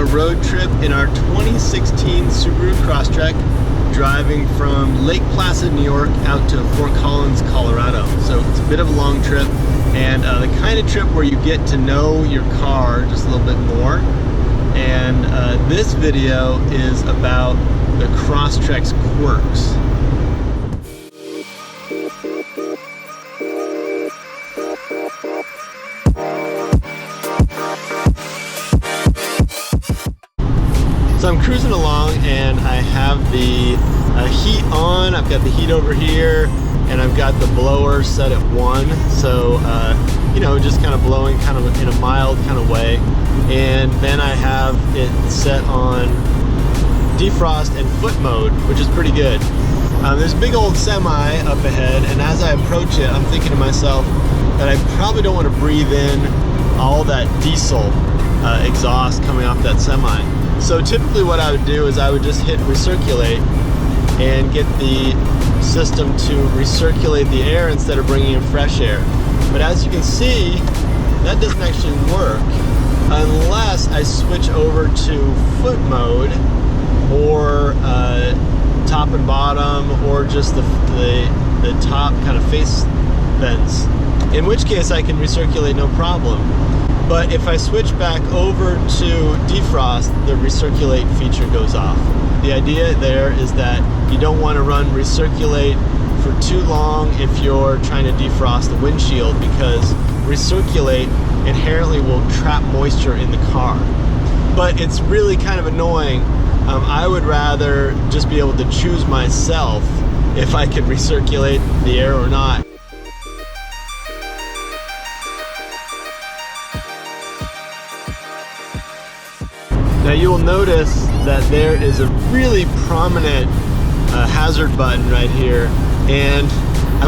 a road trip in our 2016 Subaru Crosstrek, driving from Lake Placid, New York out to Fort Collins, Colorado. So it's a bit of a long trip, and the kind of trip where you get to know your car just a little bit more. And this video is about the Crosstrek Quirks. So I'm cruising along and I have the heat on. I've got the heat over here and I've got the blower set at 1. So, you know, just kind of blowing kind of in a mild kind of way. And then I have it set on defrost and foot mode, which is pretty good. There's a big old semi up ahead, and as I approach it, I'm thinking to myself that I probably don't want to breathe in all that diesel exhaust coming off that semi. So typically what I would do is I would just hit recirculate and get the system to recirculate the air instead of bringing in fresh air. But as you can see, that doesn't actually work unless I switch over to foot mode or top and bottom, or just the top kind of face vents, in which case I can recirculate no problem. But if I switch back over to defrost, the recirculate feature goes off. The idea there is that you don't want to run recirculate for too long if you're trying to defrost the windshield, because recirculate inherently will trap moisture in the car. But it's really kind of annoying. I would rather just be able to choose myself if I can recirculate the air or not. Now you will notice that there is a really prominent hazard button right here, and I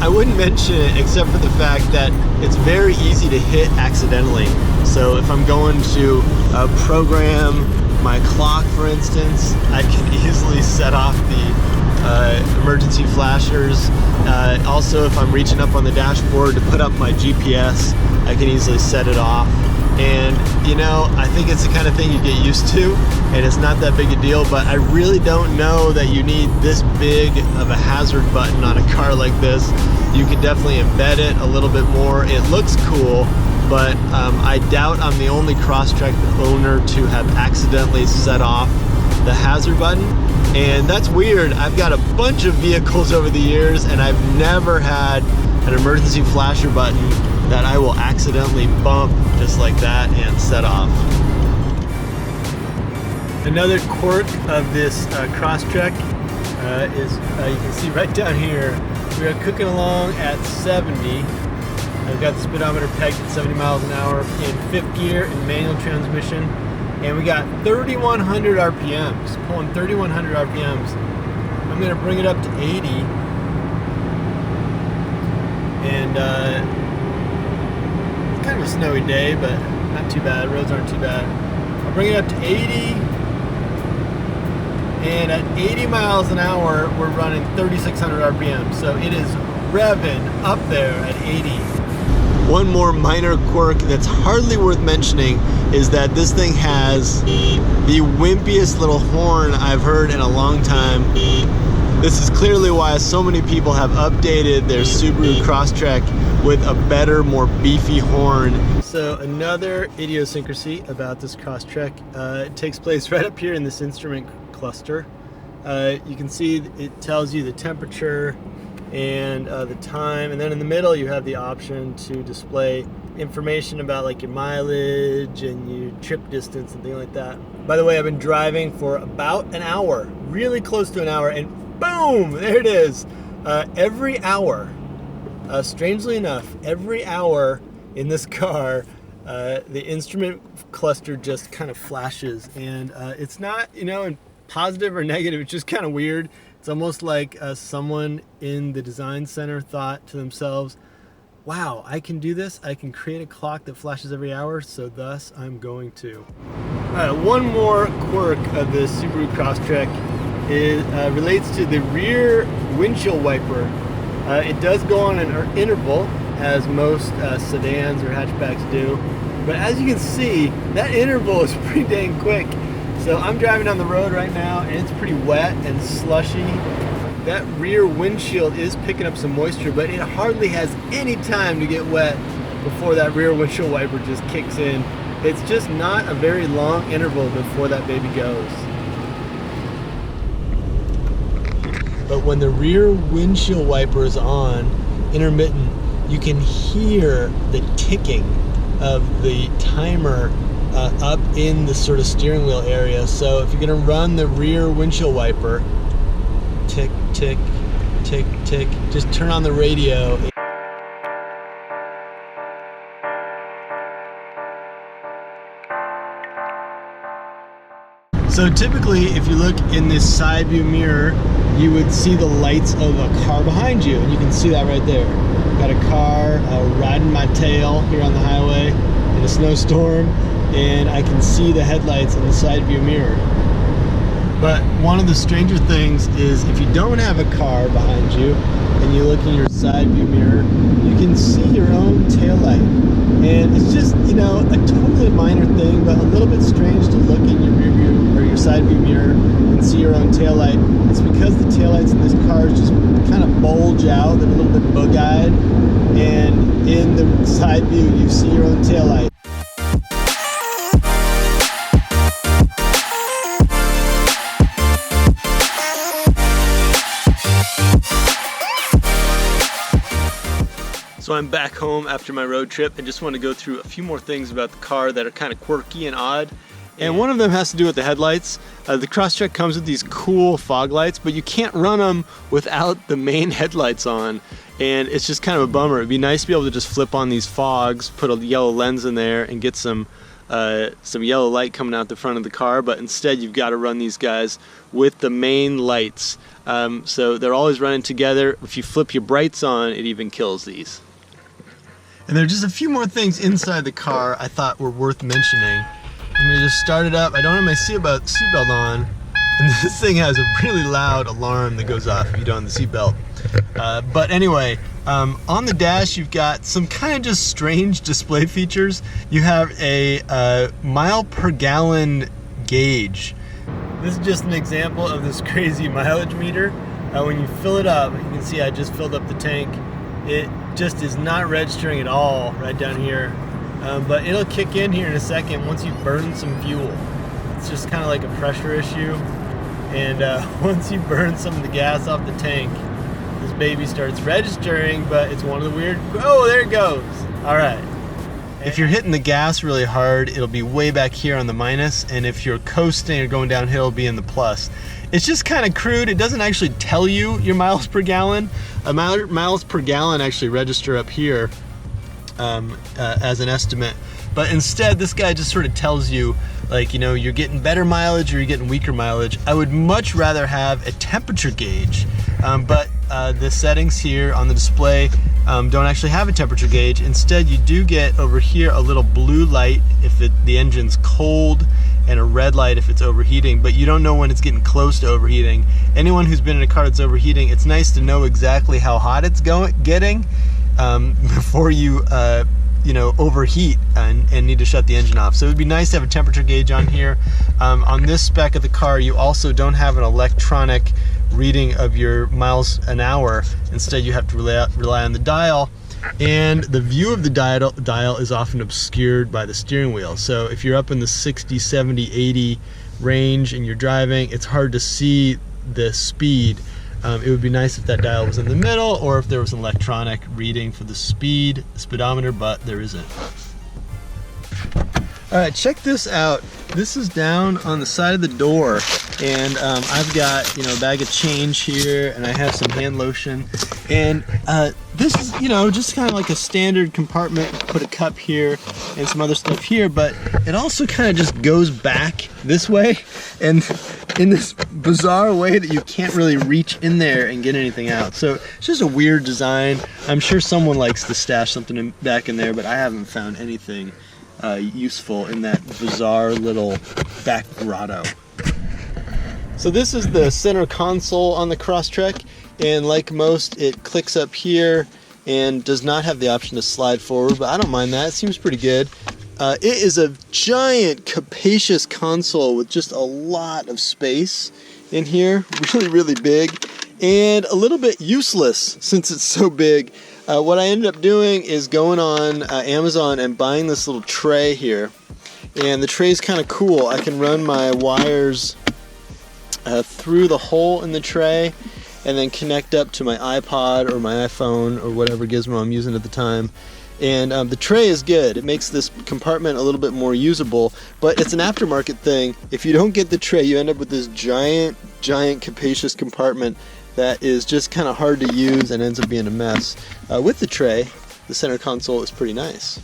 wouldn't mention it except for the fact that it's very easy to hit accidentally. So if I'm going to program my clock, for instance, I can easily set off the emergency flashers. Also, if I'm reaching up on the dashboard to put up my GPS, I can easily set it off. And you know, I think it's the kind of thing you get used to, and it's not that big a deal, but I really don't know that you need this big of a hazard button on a car like this. You could definitely embed it a little bit more. It looks cool, but I doubt I'm the only Crosstrek owner to have accidentally set off the hazard button. And that's weird. I've got a bunch of vehicles over the years, and I've never had an emergency flasher button that I will accidentally bump just like that and set off. Another quirk of this Crosstrek is, you can see right down here, we are cooking along at 70. I've got the speedometer pegged at 70 miles an hour in 5th gear in manual transmission, and we got 3,100 RPMs, pulling 3,100 RPMs. I'm gonna bring it up to 80, and it's kind of a snowy day, but not too bad. Roads aren't too bad. I'll bring it up to 80, and at 80 miles an hour, we're running 3,600 RPM. So it is revving up there at 80. One more minor quirk that's hardly worth mentioning is that this thing has the wimpiest little horn I've heard in a long time. This is clearly why so many people have updated their Subaru Crosstrek with a better, more beefy horn. So another idiosyncrasy about this Crosstrek, it takes place right up here in this instrument cluster. You can see it tells you the temperature and the time, and then in the middle you have the option to display information about like your mileage and your trip distance and things like that. By the way, I've been driving for about an hour, really close to an hour, and boom, there it is. Every hour, strangely enough, every hour in this car, the instrument cluster just kind of flashes, and it's not, you know, positive or negative, it's just kind of weird. It's almost like someone in the design center thought to themselves, wow, I can do this. I can create a clock that flashes every hour, so thus I'm going to. One more quirk of the Subaru Crosstrek relates to the rear windshield wiper. It does go on an interval, as most sedans or hatchbacks do, But as you can see, that interval is pretty dang quick. So I'm driving down the road right now and it's pretty wet and slushy. That rear windshield is picking up some moisture, but it hardly has any time to get wet before that rear windshield wiper just kicks in. It's just not a very long interval before that baby goes. But when the rear windshield wiper is on, intermittent, you can hear the ticking of the timer up in the sort of steering wheel area. So if you're gonna run the rear windshield wiper, tick, tick, tick, tick, just turn on the radio. So typically, if you look in this side view mirror, you would see the lights of a car behind you, and you can see that right there. Got a car riding my tail here on the highway in a snowstorm, and I can see the headlights in the side view mirror. But one of the stranger things is if you don't have a car behind you and you look in your side view mirror, you can see your own taillight. And it's just, you know, a totally minor thing, but a little bit strange to look in your rear view or your side view mirror and see your own taillight. It's because the taillights in this car just kind of bulge out. They're a little bit bug-eyed. And in the side view, you see your own taillight. So I'm back home after my road trip and just want to go through a few more things about the car that are kind of quirky and odd. And one of them has to do with the headlights. The Crosstrek comes with these cool fog lights, but you can't run them without the main headlights on. And it's just kind of a bummer. It'd be nice to be able to just flip on these fogs, put a yellow lens in there, and get some yellow light coming out the front of the car. But instead, you've got to run these guys with the main lights. So they're always running together. If you flip your brights on, it even kills these. And there are just a few more things inside the car I thought were worth mentioning. I'm gonna just start it up. I don't have my seatbelt on, and this thing has a really loud alarm that goes off if you don't have the seatbelt. But anyway, on the dash you've got some kind of just strange display features. You have a mile per gallon gauge. This is just an example of this crazy mileage meter. When you fill it up, you can see I just filled up the tank. It just is not registering at all right down here. But it'll kick in here in a second once you burn some fuel. It's just kind of like a pressure issue. And once you burn some of the gas off the tank, this baby starts registering, but it's one of the weird, oh, there it goes. All right. If you're hitting the gas really hard, it'll be way back here on the minus, and if you're coasting or going downhill, it'll be in the plus. It's just kind of crude. It doesn't actually tell you your miles per gallon. Miles per gallon actually register up here as an estimate, but instead this guy just sort of tells you, like, you know, you're getting better mileage or you're getting weaker mileage. I would much rather have a temperature gauge, but the settings here on the display don't actually have a temperature gauge. Instead, you do get over here a little blue light if the engine's cold, and a red light if it's overheating, but you don't know when it's getting close to overheating. Anyone who's been in a car that's overheating, it's nice to know exactly how hot it's getting before you overheat and need to shut the engine off. So it would be nice to have a temperature gauge on here. On this spec of the car, you also don't have an electronic reading of your miles an hour. Instead, you have to rely on the dial, and the view of the dial is often obscured by the steering wheel. So if you're up in the 60, 70, 80 range and you're driving, it's hard to see the speed. It would be nice if that dial was in the middle, or if there was an electronic reading for the speedometer, but there isn't. All right, check this out. This is down on the side of the door, and I've got, you know, a bag of change here, and I have some hand lotion, and this is, you know, just kind of like a standard compartment. Put a cup here and some other stuff here, but it also kind of just goes back this way, and in this bizarre way that you can't really reach in there and get anything out. So it's just a weird design. I'm sure someone likes to stash something back in there, but I haven't found anything useful in that bizarre little back grotto. So this is the center console on the Crosstrek, and like most, it clicks up here and does not have the option to slide forward, but I don't mind that. It seems pretty good. It is a giant, capacious console with just a lot of space in here. Really, really big. And a little bit useless since it's so big. What I ended up doing is going on Amazon and buying this little tray here. And the tray is kind of cool. I can run my wires through the hole in the tray and then connect up to my iPod or my iPhone or whatever gizmo I'm using at the time. And the tray is good. It makes this compartment a little bit more usable, but it's an aftermarket thing. If you don't get the tray, you end up with this giant, capacious compartment that is just kind of hard to use and ends up being a mess. With the tray, the center console is pretty nice.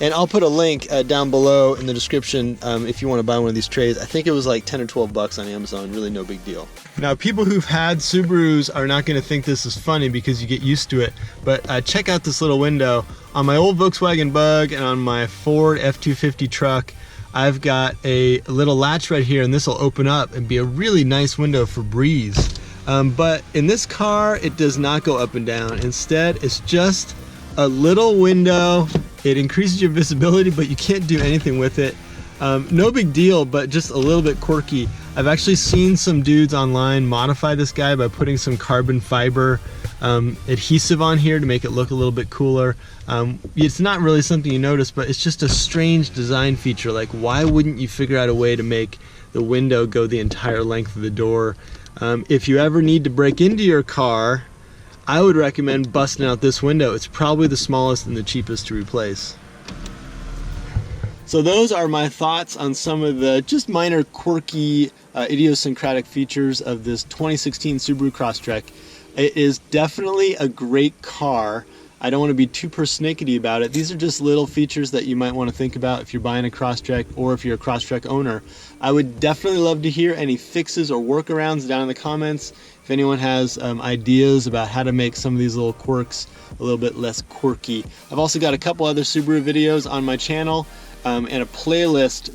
And I'll put a link down below in the description if you want to buy one of these trays. I think it was like 10 or 12 bucks on Amazon, really no big deal. Now, people who've had Subarus are not going to think this is funny because you get used to it, but check out this little window. On my old Volkswagen Bug and on my Ford F-250 truck, I've got a little latch right here, and this will open up and be a really nice window for breeze. But in this car, it does not go up and down. Instead, it's just a little window. It increases your visibility, but you can't do anything with it. No big deal, but just a little bit quirky. I've actually seen some dudes online modify this guy by putting some carbon fiber adhesive on here to make it look a little bit cooler. It's not really something you notice, but it's just a strange design feature. Like, why wouldn't you figure out a way to make the window go the entire length of the door? If you ever need to break into your car, I would recommend busting out this window. It's probably the smallest and the cheapest to replace. So those are my thoughts on some of the just minor quirky idiosyncratic features of this 2016 Subaru Crosstrek. It is definitely a great car. I don't want to be too persnickety about it. These are just little features that you might want to think about if you're buying a Crosstrek or if you're a Crosstrek owner. I would definitely love to hear any fixes or workarounds down in the comments. If anyone has ideas about how to make some of these little quirks a little bit less quirky. I've also got a couple other Subaru videos on my channel and a playlist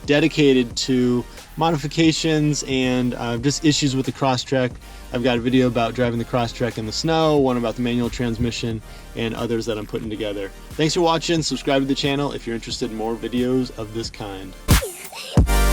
dedicated to modifications and just issues with the Crosstrek. I've got a video about driving the Crosstrek in the snow, one about the manual transmission, and others that I'm putting together. Thanks for watching. Subscribe to the channel if you're interested in more videos of this kind.